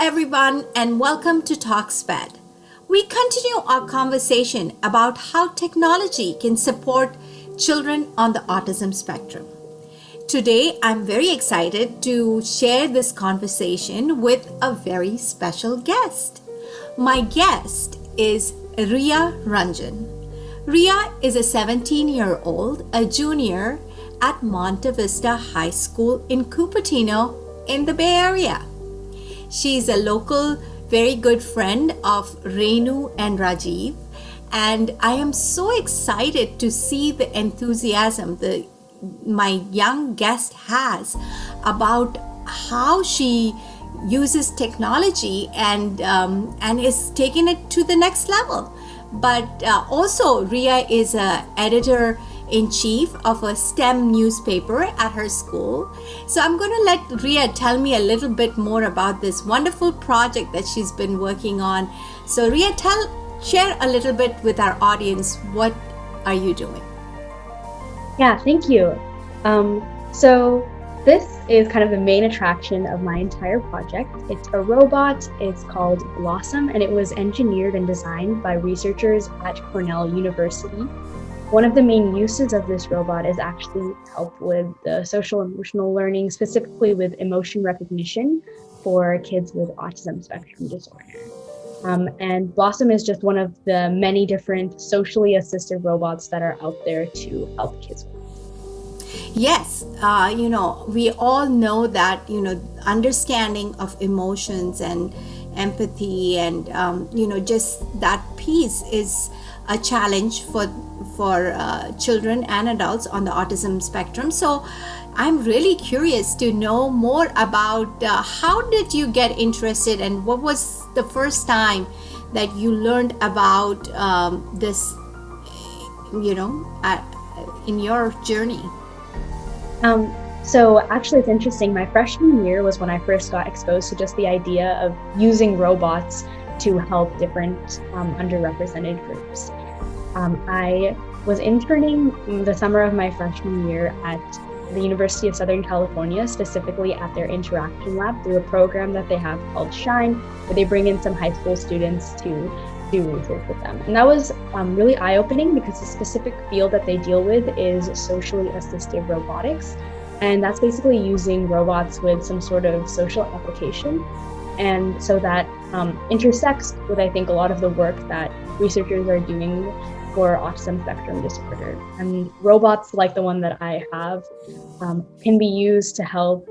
everyone, and welcome to TalkSped. We continue our conversation about how technology can support children on the autism spectrum. Today, I'm very excited to share this conversation with a very special guest. My guest is Ria Ranjan. Ria is a 17-year-old, a junior at Monte Vista High School in Cupertino in the Bay Area. She's a local, very good friend of Renu and Rajiv, and I am so excited to see the enthusiasm my young guest has about how she uses technology and is taking it to the next level. But also, Ria is an editor-in-chief of a STEM newspaper at her school. So I'm going to let Ria tell me a little bit more about this wonderful project that she's been working on. So Ria, share a little bit with our audience. What are you doing? Yeah, thank you. So this is kind of the main attraction of my entire project. It's a robot. It's called Blossom, and it was engineered and designed by researchers at Cornell University. One of the main uses of this robot is actually help with the social emotional learning, specifically with emotion recognition for kids with autism spectrum disorder. And Blossom is just one of the many different socially assisted robots that are out there to help kids with. Yes, we all know that, understanding of emotions and empathy and, just that piece is a challenge for children and adults on the autism spectrum. So I'm really curious to know more about how did you get interested and what was the first time that you learned about this, in your journey? So actually it's interesting. My freshman year was when I first got exposed to just the idea of using robots to help different underrepresented groups. I was interning the summer of my freshman year at the University of Southern California, specifically at their interaction lab through a program that they have called Shine, where they bring in some high school students to do research with them. And that was really eye-opening because the specific field that they deal with is socially assistive robotics. And that's basically using robots with some sort of social application. And so that intersects with, I think, a lot of the work that researchers are doing for autism spectrum disorder. And robots like the one that I have can be used to help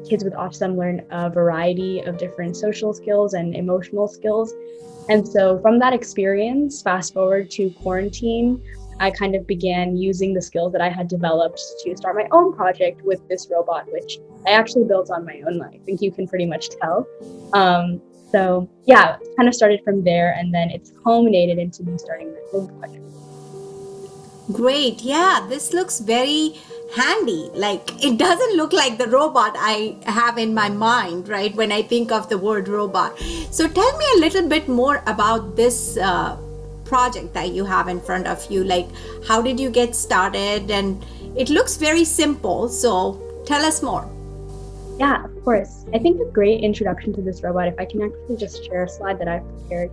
kids with autism learn a variety of different social skills and emotional skills. And so from that experience, fast forward to quarantine, I kind of began using the skills that I had developed to start my own project with this robot, which I actually built on my own. I think you can pretty much tell. So yeah, it kind of started from there, and then it's culminated into me starting my own project. Great. Yeah, this looks very handy. Like, it doesn't look like the robot I have in my mind, right, when I think of the word robot. So tell me a little bit more about this project that you have in front of you. Like, how did you get started? And it looks very simple. So tell us more. Yeah, of course. I think a great introduction to this robot, if I can actually just share a slide that I've prepared,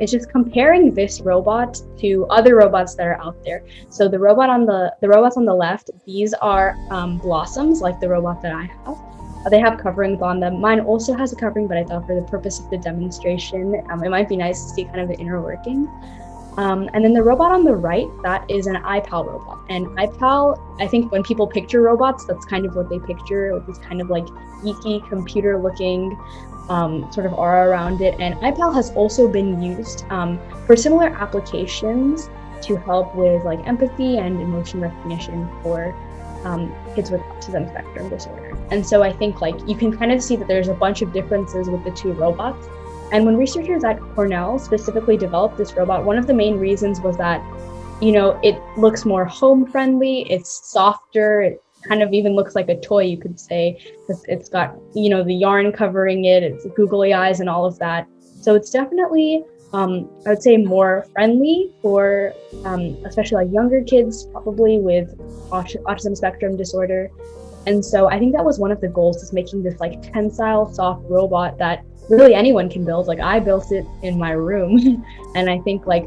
is just comparing this robot to other robots that are out there. So the robots on the left, these are Blossoms, like the robot that I have. They have coverings on them. Mine also has a covering, but I thought for the purpose of the demonstration, it might be nice to see kind of the inner working. And then the robot on the right, that is an iPal robot. And iPal, I think when people picture robots, that's kind of what they picture, with this kind of like geeky computer looking sort of aura around it. And iPal has also been used for similar applications to help with like empathy and emotion recognition for kids with autism spectrum disorder. And so I think like you can kind of see that there's a bunch of differences with the two robots. And when researchers at Cornell specifically developed this robot, one of the main reasons was that, it looks more home friendly, it's softer, it kind of even looks like a toy, you could say, because it's got, the yarn covering it, it's googly eyes and all of that. So it's definitely, I would say, more friendly for especially like younger kids, probably with autism spectrum disorder. And so I think that was one of the goals, is making this like tensile, soft robot that really anyone can build. Like I built it in my room. And I think like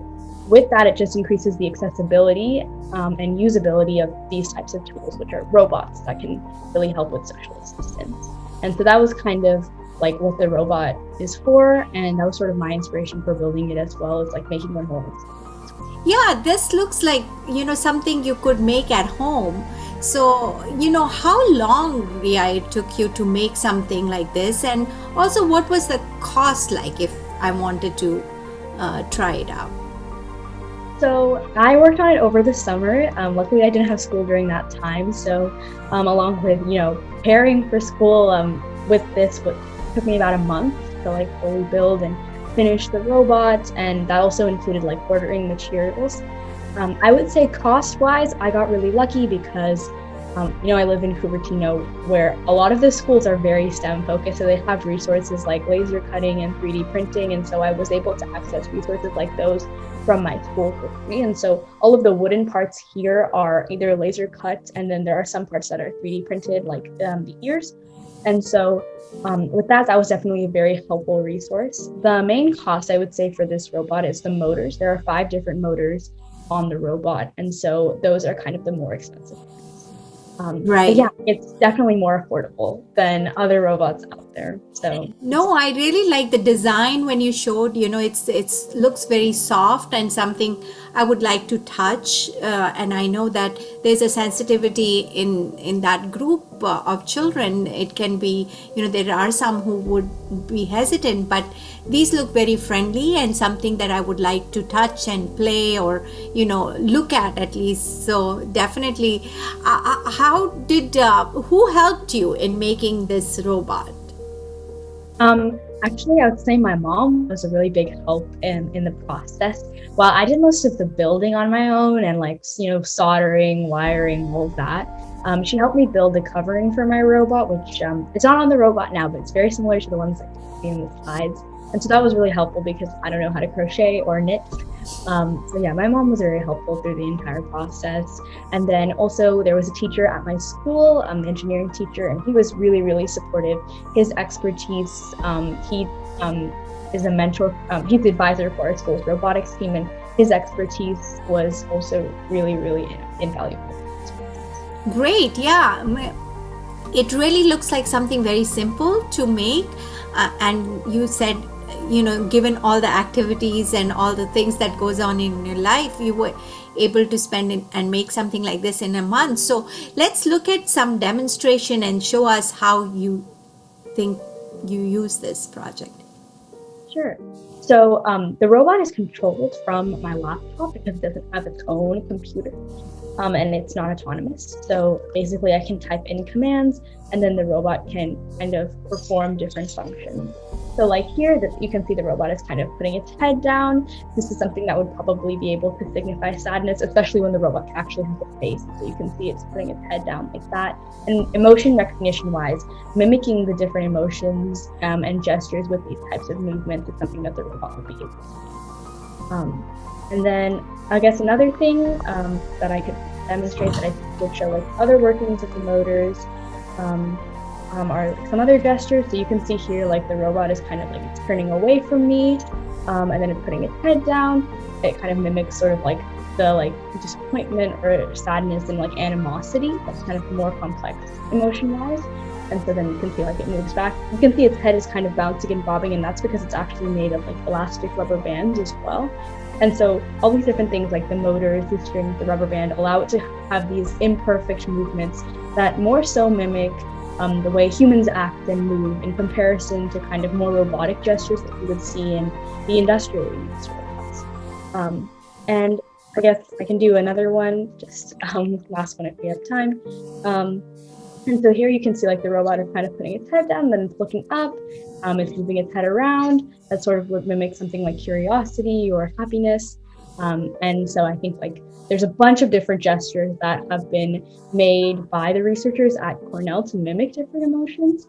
with that, it just increases the accessibility and usability of these types of tools, which are robots that can really help with social assistance. And so that was kind of like what the robot is for. And that was sort of my inspiration for building it, as well as like making one more. Yeah, this looks like, something you could make at home. So, how long, Ria, it took you to make something like this? And also, what was the cost like if I wanted to try it out? So I worked on it over the summer. Luckily, I didn't have school during that time. So, along with preparing for school, with this, what took me about a month to like fully build and finish the robot, and that also included like ordering materials. I would say cost-wise, I got really lucky because I live in Cupertino, where a lot of the schools are very STEM focused, so they have resources like laser cutting and 3D printing, and so I was able to access resources like those from my school for free. And so all of the wooden parts here are either laser cut, and then there are some parts that are 3D printed, like the ears. And so with that was definitely a very helpful resource. The main cost, I would say, for this robot is the motors. There are 5 different motors on the robot, and so those are kind of the more expensive. But Right. yeah, it's definitely more affordable than other robots out there. So No, I really like the design when you showed. It's looks very soft and something I would like to touch. And I know that there's a sensitivity in that group of children. It can be, there are some who would be hesitant, but these look very friendly and something that I would like to touch and play, or look at least. So definitely, how did who helped you in making this robot? Actually, I would say my mom was a really big help in the process. While I did most of the building on my own and like, soldering, wiring, all of that, she helped me build the covering for my robot, which it's not on the robot now, but it's very similar to the ones that you see in the slides. And so that was really helpful because I don't know how to crochet or knit. So yeah, my mom was very helpful through the entire process. And then also there was a teacher at my school, the engineering teacher, and he was really, really supportive. His expertise, he is a mentor, he's the advisor for our school's robotics team, and his expertise was also really, really invaluable. Great, yeah. It really looks like something very simple to make. And you said, given all the activities and all the things that goes on in your life, you were able to spend it and make something like this in a month. So let's look at some demonstration and show us how you think you use this project. Sure. So the robot is controlled from my laptop because it doesn't have its own computer. And it's not autonomous. So basically I can type in commands and then the robot can kind of perform different functions. So like here, you can see the robot is kind of putting its head down. This is something that would probably be able to signify sadness, especially when the robot actually has a face. So you can see it's putting its head down like that. And emotion recognition wise, mimicking the different emotions and gestures with these types of movements is something that the robot will be able to. And then I guess another thing that I could demonstrate that I think would show like other workings of the motors are some other gestures. So you can see here like the robot is kind of like it's turning away from me, and then it's putting its head down. It kind of mimics sort of like the like disappointment or sadness and like animosity. That's kind of more complex emotion-wise. And so then you can see like it moves back. You can see its head is kind of bouncing and bobbing, and that's because it's actually made of like elastic rubber bands as well. And so all these different things like the motors, the strings, the rubber band allow it to have these imperfect movements that more so mimic the way humans act and move in comparison to kind of more robotic gestures that you would see in the industrially used robots. And I guess I can do another one, just last one if we have time. And so here you can see like the robot is kind of putting its head down, then it's looking up, it's moving its head around. That sort of would mimic something like curiosity or happiness. And so I think like there's a bunch of different gestures that have been made by the researchers at Cornell to mimic different emotions.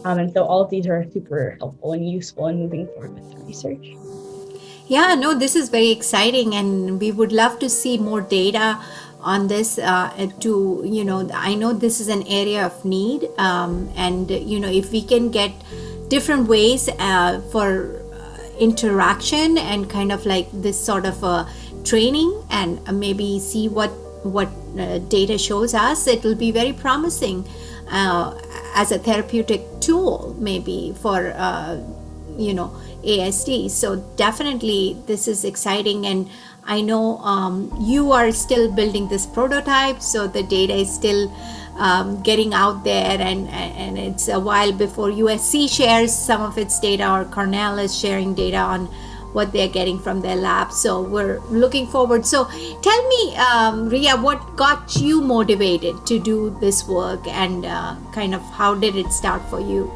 And so all of these are super helpful and useful in moving forward with the research. Yeah, no, this is very exciting, and we would love to see more data on this. I know this is an area of need, and if we can get different ways for interaction and kind of like this sort of training, and maybe see what data shows us. It will be very promising as a therapeutic tool, maybe for ASD. So definitely this is exciting, and I know you are still building this prototype, so the data is still getting out there, and it's a while before USC shares some of its data, or Cornell is sharing data on what they're getting from their lab. So we're looking forward. So tell me, Ria, what got you motivated to do this work, and kind of how did it start for you?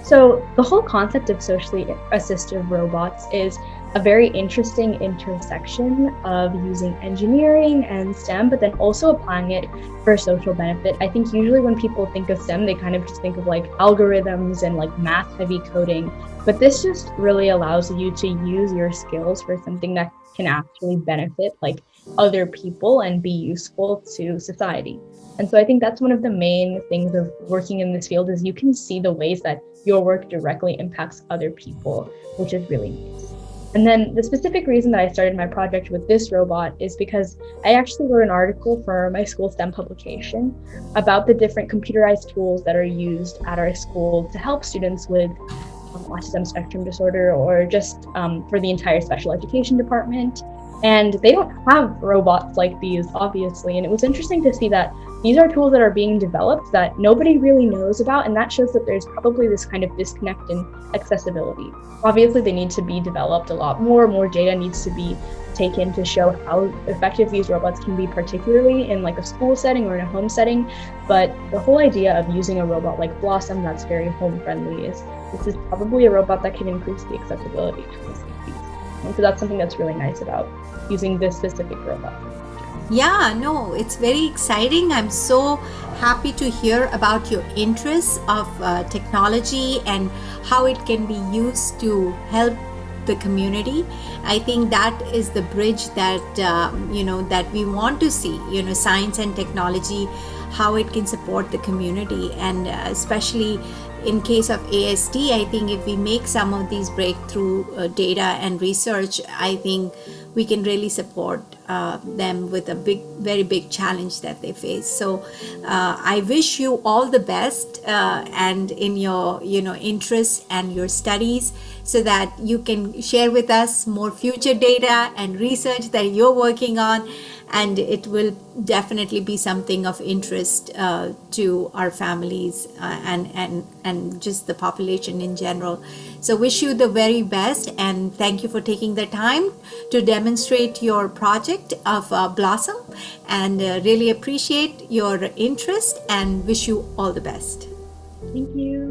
So the whole concept of socially assistive robots is a very interesting intersection of using engineering and STEM, but then also applying it for social benefit. I think usually when people think of STEM, they kind of just think of like algorithms and like math heavy coding, but this just really allows you to use your skills for something that can actually benefit like other people and be useful to society. And so I think that's one of the main things of working in this field, is you can see the ways that your work directly impacts other people, which is really nice. And then the specific reason that I started my project with this robot is because I actually wrote an article for my school STEM publication about the different computerized tools that are used at our school to help students with autism spectrum disorder, or just for the entire special education department. And they don't have robots like these, obviously. And it was interesting to see that these are tools that are being developed that nobody really knows about. And that shows that there's probably this kind of disconnect in accessibility. Obviously, they need to be developed a lot more data needs to be taken to show how effective these robots can be, particularly in like a school setting or in a home setting. But the whole idea of using a robot like Blossom that's very home friendly is this is probably a robot that can increase the accessibility to the safety. And so that's something that's really nice about using this specific robot. Yeah, no, it's very exciting. I'm so happy to hear about your interest of technology and how it can be used to help the community. I think that is the bridge that that we want to see. Science and technology, how it can support the community, and especially in case of ASD, I think if we make some of these breakthrough data and research, I think we can really support them with a very big challenge that they face. So I wish you all the best and in your interests and your studies, so that you can share with us more future data and research that you're working on, and it will definitely be something of interest to our families and just the population in general. So wish you the very best, and thank you for taking the time to demonstrate your project of Blossom, and really appreciate your interest and wish you all the best. Thank you.